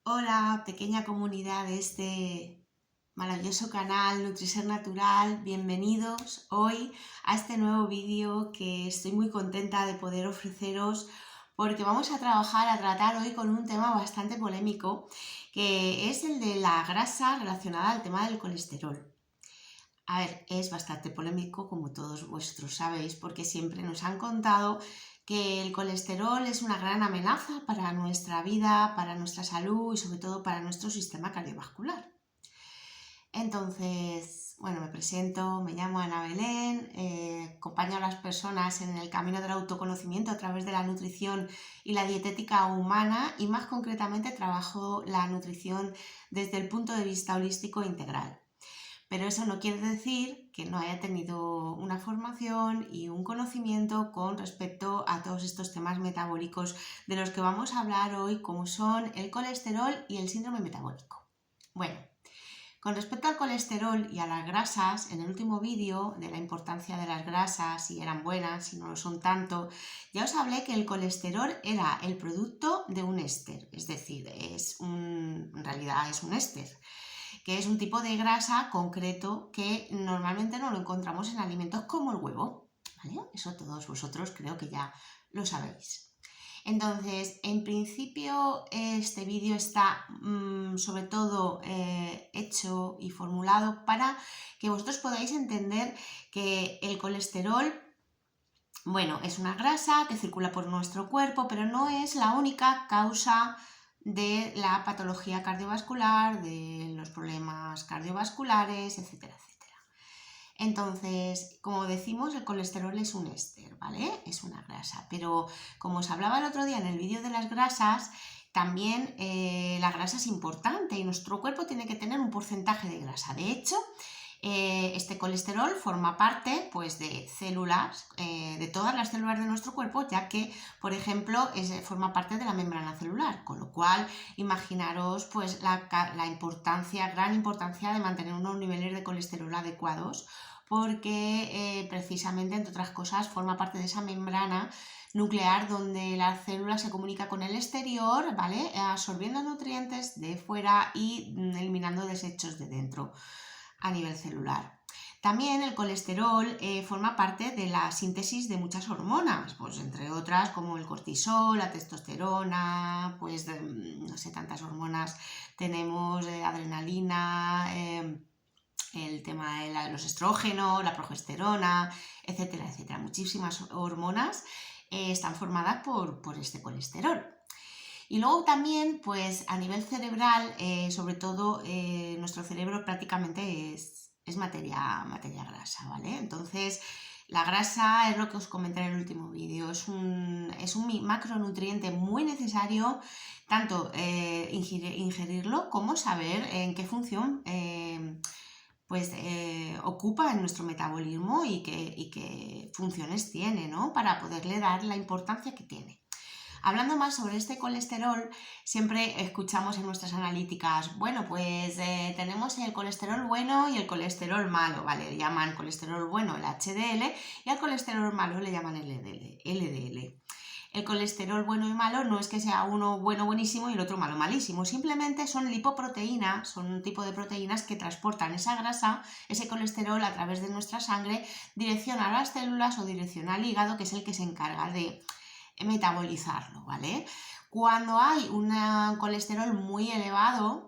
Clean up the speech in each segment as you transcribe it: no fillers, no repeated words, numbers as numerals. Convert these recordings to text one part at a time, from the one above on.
Hola, pequeña comunidad de este maravilloso canal Nutriser Natural, bienvenidos hoy a este nuevo vídeo que estoy muy contenta de poder ofreceros porque vamos a tratar hoy con un tema bastante polémico que es el de la grasa relacionada al tema del colesterol. A ver, es bastante polémico, como todos vosotros sabéis, porque siempre nos han contado que el colesterol es una gran amenaza para nuestra vida, para nuestra salud y sobre todo para nuestro sistema cardiovascular. Entonces, bueno, me presento, me llamo Ana Belén, acompaño a las personas en el camino del autoconocimiento a través de la nutrición y la dietética humana y más concretamente trabajo la nutrición desde el punto de vista holístico e integral. Pero eso no quiere decir que no haya tenido una formación y un conocimiento con respecto a todos estos temas metabólicos de los que vamos a hablar hoy, como son el colesterol y el síndrome metabólico. Bueno, con respecto al colesterol y a las grasas, en el último vídeo de la importancia de las grasas, si eran buenas, si no lo son tanto, ya os hablé que el colesterol era el producto de un éster, es decir, en realidad es un éster, que es un tipo de grasa concreto que normalmente no lo encontramos en alimentos como el huevo, ¿vale? Eso todos vosotros creo que ya lo sabéis. Entonces, en principio, este vídeo está sobre todo hecho y formulado para que vosotros podáis entender que el colesterol, bueno, es una grasa que circula por nuestro cuerpo, pero no es la única causa de la patología cardiovascular, de los problemas cardiovasculares, etcétera, etcétera. Entonces, como decimos, el colesterol es un éster, ¿vale? Es una grasa, pero como os hablaba el otro día en el vídeo de las grasas, también la grasa es importante y nuestro cuerpo tiene que tener un porcentaje de grasa. De hecho, este colesterol forma parte pues, de células, de todas las células de nuestro cuerpo, ya que, por ejemplo, forma parte de la membrana celular, con lo cual imaginaros pues, la gran importancia de mantener unos niveles de colesterol adecuados, porque precisamente, entre otras cosas, forma parte de esa membrana nuclear donde la célula se comunica con el exterior, ¿vale? Absorbiendo nutrientes de fuera y eliminando desechos de dentro a nivel celular. También el colesterol forma parte de la síntesis de muchas hormonas, pues entre otras como el cortisol, la testosterona, pues no sé, tantas hormonas tenemos, adrenalina, el tema de los estrógenos, la progesterona, etcétera, etcétera. Muchísimas hormonas están formadas por este colesterol. Y luego también, pues a nivel cerebral, sobre todo nuestro cerebro prácticamente es materia grasa, ¿vale? Entonces, la grasa es lo que os comenté en el último vídeo, es un macronutriente muy necesario, tanto ingerirlo como saber en qué función ocupa en nuestro metabolismo y qué funciones tiene, ¿no? Para poderle dar la importancia que tiene. Hablando más sobre este colesterol, siempre escuchamos en nuestras analíticas, bueno, pues tenemos el colesterol bueno y el colesterol malo, ¿vale? Le llaman colesterol bueno el HDL y al colesterol malo le llaman el LDL. El colesterol bueno y malo no es que sea uno bueno buenísimo y el otro malo malísimo, simplemente son lipoproteínas, son un tipo de proteínas que transportan esa grasa, ese colesterol a través de nuestra sangre, dirección a las células o dirección al hígado, que es el que se encarga de metabolizarlo, ¿vale? Cuando hay un colesterol muy elevado,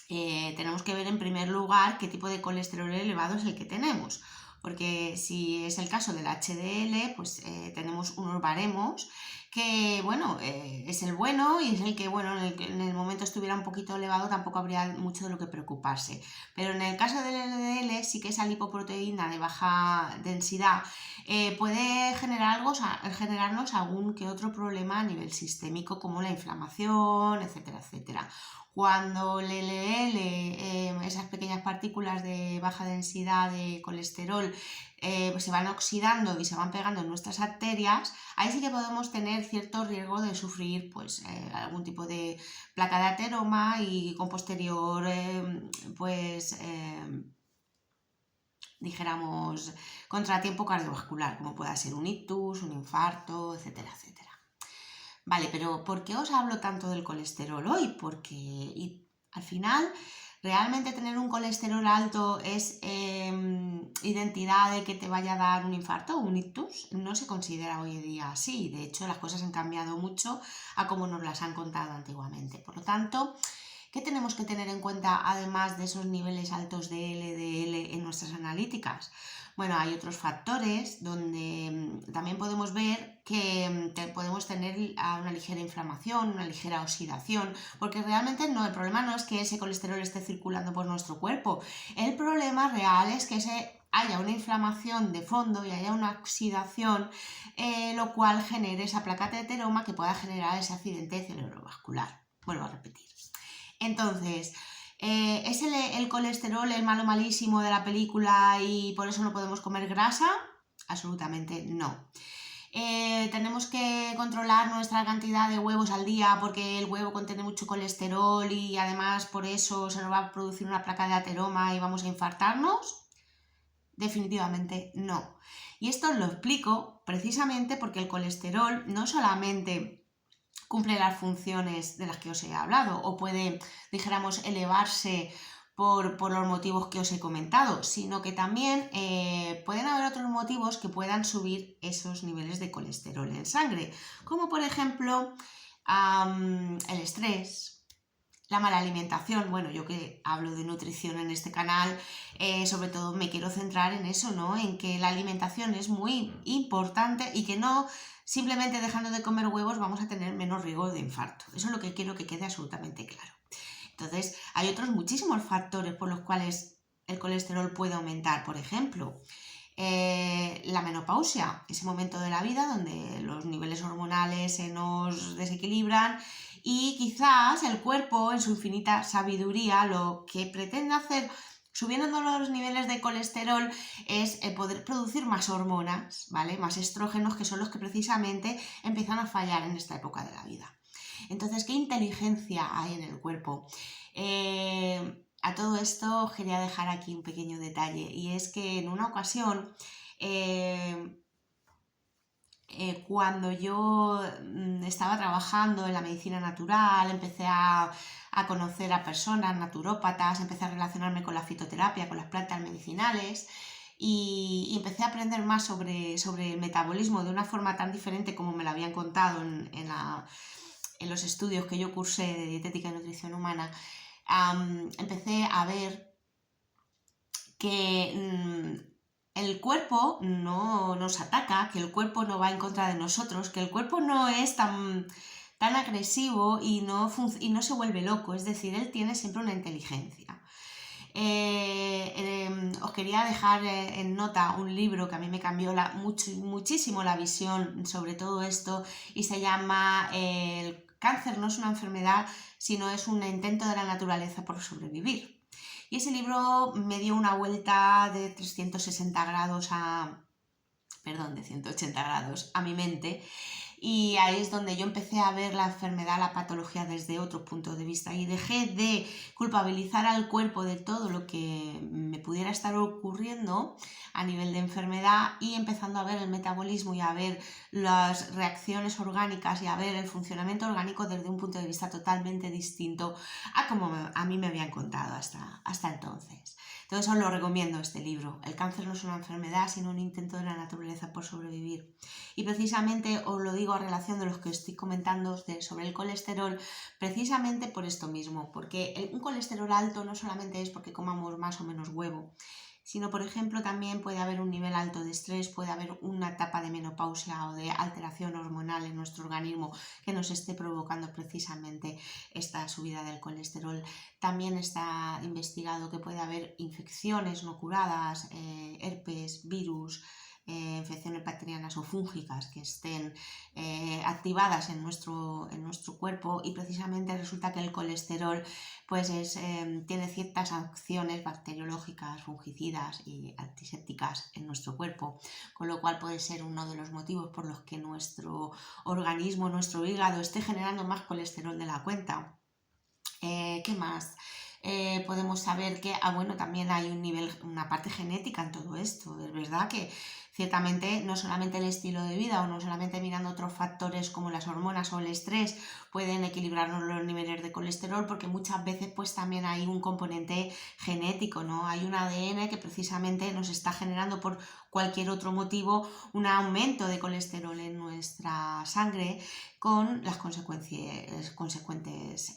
tenemos que ver en primer lugar qué tipo de colesterol elevado es el que tenemos, porque si es el caso del HDL, pues tenemos unos baremos que, bueno, es el bueno y es el que, bueno, en el momento estuviera un poquito elevado tampoco habría mucho de lo que preocuparse. Pero en el caso del LDL sí que esa lipoproteína de baja densidad puede generarnos algún que otro problema a nivel sistémico como la inflamación, etcétera, etcétera. Cuando el LDL, esas pequeñas partículas de baja densidad de colesterol, pues se van oxidando y se van pegando en nuestras arterias, ahí sí que podemos tener cierto riesgo de sufrir pues, algún tipo de placa de ateroma y con posterior dijéramos contratiempo cardiovascular, como pueda ser un ictus, un infarto, etcétera, etcétera. Vale, pero ¿por qué os hablo tanto del colesterol hoy? Porque al final realmente tener un colesterol alto es identidad de que te vaya a dar un infarto o un ictus. No se considera hoy en día así. De hecho, las cosas han cambiado mucho a como nos las han contado antiguamente. Por lo tanto, ¿qué tenemos que tener en cuenta además de esos niveles altos de LDL en nuestras analíticas? Bueno, hay otros factores donde también podemos ver que podemos tener una ligera inflamación, una ligera oxidación, porque realmente no, el problema no es que ese colesterol esté circulando por nuestro cuerpo, el problema real es que haya una inflamación de fondo y haya una oxidación, lo cual genere esa placa de ateroma que pueda generar ese accidente cerebrovascular. Vuelvo a repetir. Entonces, ¿es el colesterol el malo malísimo de la película y por eso no podemos comer grasa? Absolutamente no. Tenemos que controlar nuestra cantidad de huevos al día porque el huevo contiene mucho colesterol y además por eso se nos va a producir una placa de ateroma y vamos a infartarnos. Definitivamente no. Y esto lo explico precisamente porque el colesterol no solamente cumple las funciones de las que os he hablado o puede, dijéramos, elevarse por los motivos que os he comentado, sino que también pueden haber otros motivos que puedan subir esos niveles de colesterol en sangre, como por ejemplo el estrés, la mala alimentación. Bueno, yo que hablo de nutrición en este canal, sobre todo me quiero centrar en eso, ¿no? En que la alimentación es muy importante y que no simplemente dejando de comer huevos vamos a tener menos riesgo de infarto. Eso es lo que quiero que quede absolutamente claro. Entonces, hay otros muchísimos factores por los cuales el colesterol puede aumentar. Por ejemplo, la menopausia, ese momento de la vida donde los niveles hormonales se nos desequilibran y quizás el cuerpo en su infinita sabiduría lo que pretende hacer subiendo los niveles de colesterol es poder producir más hormonas, ¿vale? Más estrógenos, que son los que precisamente empiezan a fallar en esta época de la vida. Entonces, ¿qué inteligencia hay en el cuerpo? A todo esto quería dejar aquí un pequeño detalle y es que en una ocasión cuando yo estaba trabajando en la medicina natural, empecé a conocer a personas naturópatas, empecé a relacionarme con la fitoterapia, con las plantas medicinales y empecé a aprender más sobre el metabolismo de una forma tan diferente como me lo habían contado en los estudios que yo cursé de dietética y nutrición humana. Empecé a ver que el cuerpo no nos ataca, que el cuerpo no va en contra de nosotros, que el cuerpo no es tan agresivo y no se vuelve loco, es decir, él tiene siempre una inteligencia. Os quería dejar en nota un libro que a mí me cambió muchísimo la visión sobre todo esto y se llama El cáncer no es una enfermedad, sino es un intento de la naturaleza por sobrevivir. Y ese libro me dio una vuelta de 360 grados de 180 grados a mi mente y ahí es donde yo empecé a ver la enfermedad, la patología desde otro punto de vista y dejé de culpabilizar al cuerpo de todo lo que me pudiera estar ocurriendo a nivel de enfermedad y empezando a ver el metabolismo y a ver las reacciones orgánicas y a ver el funcionamiento orgánico desde un punto de vista totalmente distinto a como a mí me habían contado hasta entonces. Entonces os lo recomiendo este libro. El cáncer no es una enfermedad, sino un intento de la naturaleza por sobrevivir. Y precisamente os lo digo a relación de los que estoy comentando sobre el colesterol, precisamente por esto mismo, porque un colesterol alto no solamente es porque comamos más o menos huevo, sino por ejemplo también puede haber un nivel alto de estrés, puede haber una etapa de menopausia o de alteración hormonal en nuestro organismo que nos esté provocando precisamente esta subida del colesterol. También está investigado que puede haber infecciones no curadas, herpes, virus, infecciones bacterianas o fúngicas que estén activadas en nuestro cuerpo y precisamente resulta que el colesterol pues tiene ciertas acciones bacteriológicas, fungicidas y antisépticas en nuestro cuerpo, con lo cual puede ser uno de los motivos por los que nuestro organismo, nuestro hígado esté generando más colesterol de la cuenta. ¿Qué más? podemos saber que, bueno, también hay una parte genética en todo esto. Es verdad que ciertamente no solamente el estilo de vida o no solamente mirando otros factores como las hormonas o el estrés pueden equilibrarnos los niveles de colesterol, porque muchas veces pues también hay un componente genético, ¿no? Hay un ADN que precisamente nos está generando por cualquier otro motivo un aumento de colesterol en nuestra sangre con las consecuentes consecuencias.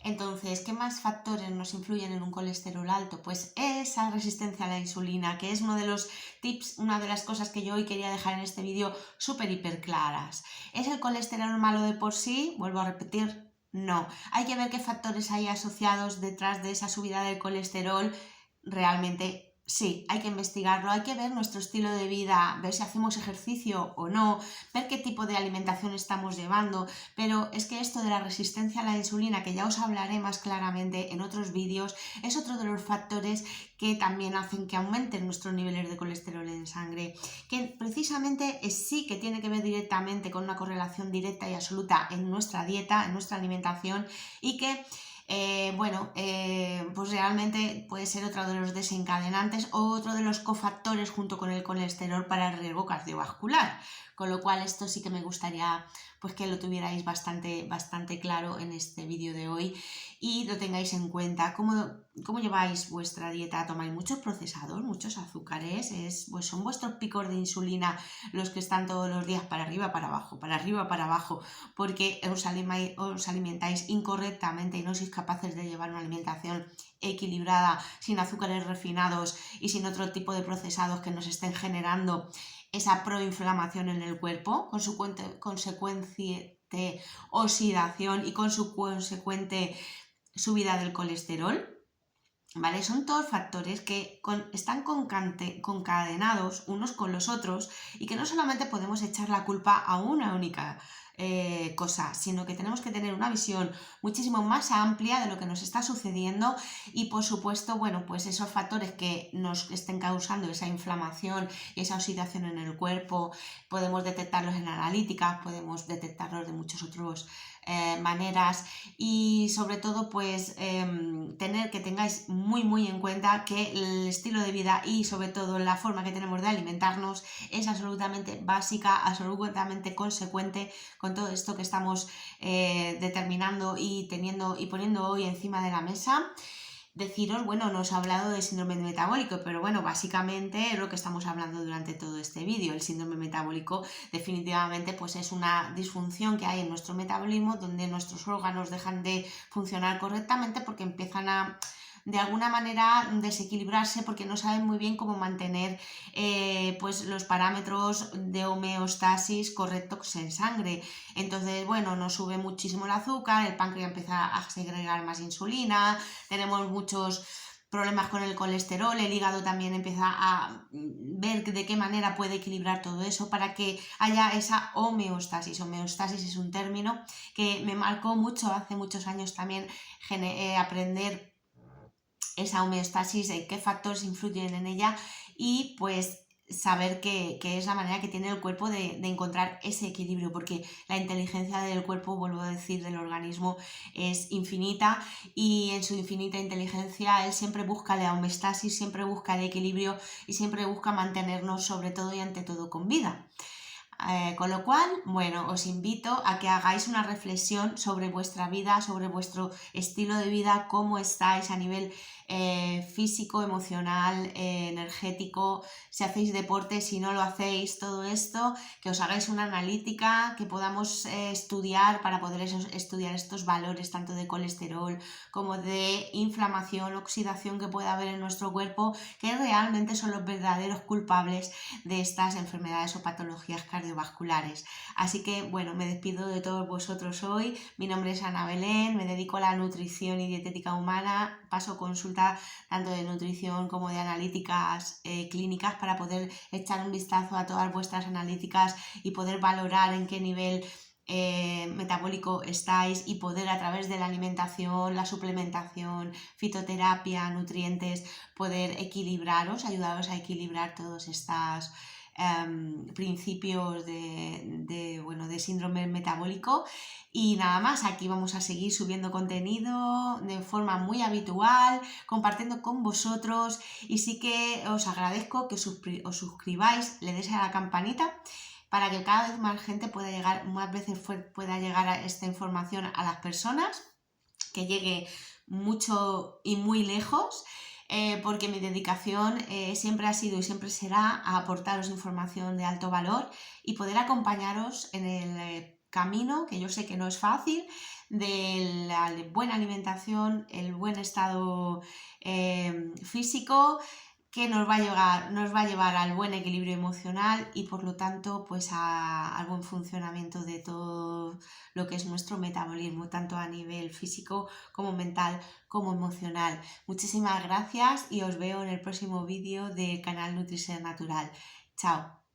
Entonces, ¿qué más factores nos influyen en un colesterol alto? Pues esa resistencia a la insulina, que es uno de los tips, una de las cosas que yo hoy quería dejar en este vídeo súper hiper claras. ¿Es el colesterol malo de por sí? Vuelvo a repetir, no. Hay que ver qué factores hay asociados detrás de esa subida del colesterol. Realmente sí, hay que investigarlo, hay que ver nuestro estilo de vida, ver si hacemos ejercicio o no, ver qué tipo de alimentación estamos llevando, pero es que esto de la resistencia a la insulina, que ya os hablaré más claramente en otros vídeos, es otro de los factores que también hacen que aumenten nuestros niveles de colesterol en sangre, que precisamente sí que tiene que ver directamente con una correlación directa y absoluta en nuestra dieta, en nuestra alimentación, y que pues realmente puede ser otro de los desencadenantes o otro de los cofactores junto con el colesterol para el riesgo cardiovascular. Con lo cual esto sí que me gustaría pues que lo tuvierais bastante claro en este vídeo de hoy y lo tengáis en cuenta. ¿Cómo lleváis vuestra dieta? ¿Tomáis muchos procesados, muchos azúcares? Pues son vuestros picos de insulina los que están todos los días para arriba, para abajo, para arriba, para abajo, porque os alimentáis incorrectamente y no sois capaces de llevar una alimentación equilibrada, sin azúcares refinados y sin otro tipo de procesados que nos estén generando esa proinflamación en el cuerpo, con su consecuente oxidación y con su consecuente subida del colesterol. ¿Vale? Son todos factores que están concadenados unos con los otros y que no solamente podemos echar la culpa a una única cosa, sino que tenemos que tener una visión muchísimo más amplia de lo que nos está sucediendo y por supuesto, bueno, pues esos factores que nos estén causando esa inflamación y esa oxidación en el cuerpo, podemos detectarlos en analíticas, podemos detectarlos de muchos otros maneras y sobre todo pues que tengáis muy en cuenta que el estilo de vida y sobre todo la forma que tenemos de alimentarnos es absolutamente básica, absolutamente consecuente con todo esto que estamos determinando y poniendo hoy encima de la mesa. Deciros, bueno, no os he hablado de síndrome metabólico, pero bueno, básicamente es lo que estamos hablando durante todo este vídeo. El síndrome metabólico definitivamente pues es una disfunción que hay en nuestro metabolismo donde nuestros órganos dejan de funcionar correctamente porque empiezan a de alguna manera desequilibrarse porque no saben muy bien cómo mantener pues los parámetros de homeostasis correctos en sangre. Entonces, bueno, nos sube muchísimo el azúcar, el páncreas empieza a segregar más insulina, tenemos muchos problemas con el colesterol, el hígado también empieza a ver de qué manera puede equilibrar todo eso para que haya esa homeostasis. Homeostasis es un término que me marcó mucho hace muchos años también aprender esa homeostasis, qué factores influyen en ella y pues saber que es la manera que tiene el cuerpo de encontrar ese equilibrio, porque la inteligencia del cuerpo, vuelvo a decir, del organismo es infinita y en su infinita inteligencia él siempre busca la homeostasis, siempre busca el equilibrio y siempre busca mantenernos sobre todo y ante todo con vida. Con lo cual, bueno, os invito a que hagáis una reflexión sobre vuestra vida, sobre vuestro estilo de vida, cómo estáis a nivel físico, emocional, energético, si hacéis deporte, si no lo hacéis, todo esto, que os hagáis una analítica, que podamos estudiar para poder estudiar estos valores tanto de colesterol como de inflamación, oxidación que puede haber en nuestro cuerpo, que realmente son los verdaderos culpables de estas enfermedades o patologías cardiovasculares. Así que bueno, me despido de todos vosotros hoy. Mi nombre es Ana Belén, me dedico a la nutrición y dietética humana, paso consulta tanto de nutrición como de analíticas clínicas para poder echar un vistazo a todas vuestras analíticas y poder valorar en qué nivel metabólico estáis y poder a través de la alimentación, la suplementación, fitoterapia, nutrientes, poder ayudaros a equilibrar todas estas principios de síndrome metabólico. Y nada más, aquí vamos a seguir subiendo contenido de forma muy habitual, compartiendo con vosotros, y sí que os agradezco que os suscribáis, le deis a la campanita para que cada vez más gente pueda llegar, más veces pueda llegar a esta información a las personas, que llegue mucho y muy lejos. Porque mi dedicación siempre ha sido y siempre será a aportaros información de alto valor y poder acompañaros en el camino, que yo sé que no es fácil, de la buena alimentación, el buen estado físico, que nos va a llevar al buen equilibrio emocional y por lo tanto pues al buen funcionamiento de todo lo que es nuestro metabolismo, tanto a nivel físico como mental como emocional. Muchísimas gracias y os veo en el próximo vídeo del canal Nutrición Natural. Chao.